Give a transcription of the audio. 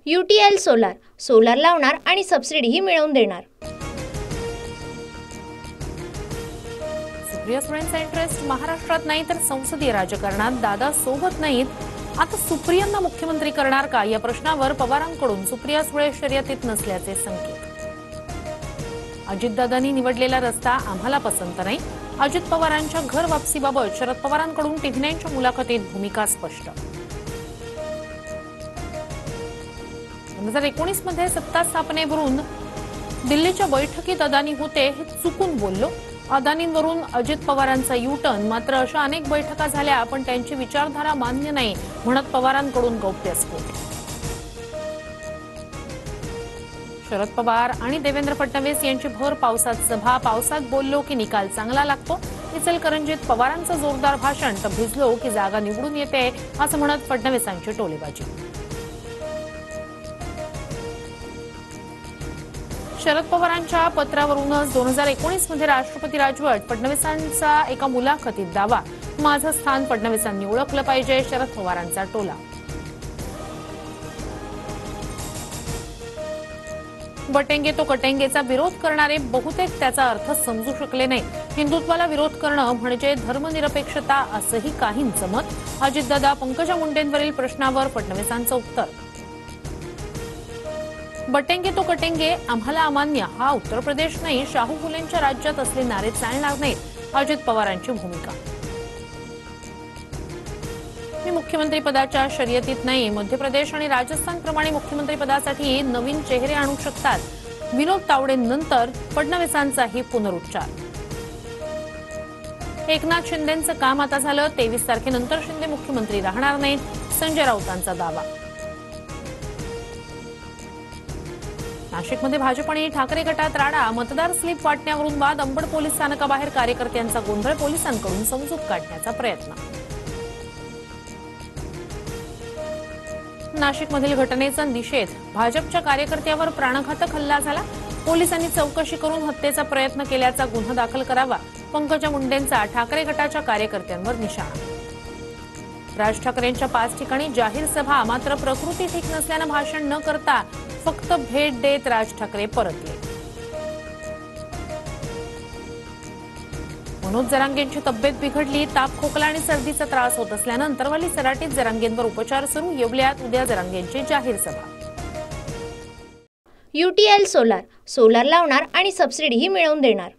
UTL solar, solar लावणार आणि सबसिडीही मिळवून देणार। सुप्रिया सुळेंचा इंटरेस्ट महाराष्ट्रात नाही तर संसदीय राजकारणात। दादा सोबत नाहीत, आता सुप्रियांना मुख्यमंत्री करणार का या प्रश्नावर पवारांकडून सुप्रिया सुळे शर्यतीत नसल्याचे संकेत। अजितदादांनी निवडलेला रस्ता आम्हाला पसंत नाही। अजित पवारांच्या घर वापसीबाबत शरद पवारांकडून TV9च्या मुलाखतीत भूमिका स्पष्ट। 2019 मध्ये सत्ता स्थापनेवरून दिल्लीच्या बैठकीत अदानी होते हे चुकून बोललो। अदानींवरून अजित पवारांचा U-टर्न। मात्र अशा अनेक बैठका झाल्या पण त्यांची विचारधारा मान्य नाही म्हणत पवारांकडून गौप्यस्फोट। शरद पवार आणि देवेंद्र फडणवीस यांची भर पावसात सभा। पावसात बोललो की निकाल चांगला लागतो। इचलकरंजीत पवारांचं जोरदार भाषण, तर भिजलो की जागा निवडून येते असं म्हणत फडणवीसांची टोलेबाजी। शरद पवारांच्या पत्रावरूनच 2019 मध्ये राष्ट्रपती राजवट। फडणवीसांचा एका मुलाखतीत दावा, माझं स्थान फडणवीसांनी ओळखलं पाहिजे, शरद पवारांचा टोला। बटेंगे तो कटेंगेचा विरोध करणारे बहुतेक त्याचा अर्थ समजू शकले नाही। हिंदुत्वाला विरोध करणं म्हणजे धर्मनिरपेक्षता असंही काहींचं मत। अजितदादा पंकजा मुंडेंवरील प्रश्नावर फडणवीसांचं उत्तर, बटेंगे तो कटेंगे आम्हाला अमान्य। हा उत्तर प्रदेश नाही, शाहू फुलेंच्या राज्यात असले नारे चालणार नाहीत, अजित पवारांची भूमिका। मी मुख्यमंत्री पदाच्या शर्यतीत नाही। मध्य प्रदेश आणि राजस्थान प्रमाणे मुख्यमंत्री पदासाठी नवीन चेहरे आणू शकतात। विनोद तावडेंनंतर फडणवीसांचाही पुनरुच्चार। एकनाथ शिंदेंचं काम आता झालं, 23 तारखेनंतर शिंदे मुख्यमंत्री राहणार नाहीत, संजय राऊतांचा दावा। नाशिकमध्ये भाजप आणि ठाकरे गटात राडा, मतदार स्लिप वाटण्यावरून वाद। अंबड पोलीस स्थानकाबाहेर कार्यकर्त्यांचा गोंधळ, पोलिसांकडून समजूत काढण्याचा प्रयत्न। नाशिकमधील घटनेचा निषेध, भाजपच्या कार्यकर्त्यावर प्राणघातक हल्ला झाला। पोलिसांनी चौकशी करून हत्येचा प्रयत्न केल्याचा गुन्हा दाखल करावा। पंकजा मुंडेंचा ठाकरे गटाच्या कार्यकर्त्यांवर निशाणा। राज ठाकरेंच्या 5 ठिकाणी जाहीर सभा, मात्र प्रकृती ठीक नसल्यानं भाषण न करता फक्त भेट देत राज ठाकरे परतले। मनोज जरांगेंची तब्येत बिघडली, ताप, खोकला आणि सर्दीचा त्रास होत असल्यानं अंतरवाली सराटीत जरांगेंवर उपचार सुरू। येवल्यात उद्या जरांगेंची जाहीर सभा। UTL सोलार, सोलार लावणार आणि सबसिडीही मिळवून देणार।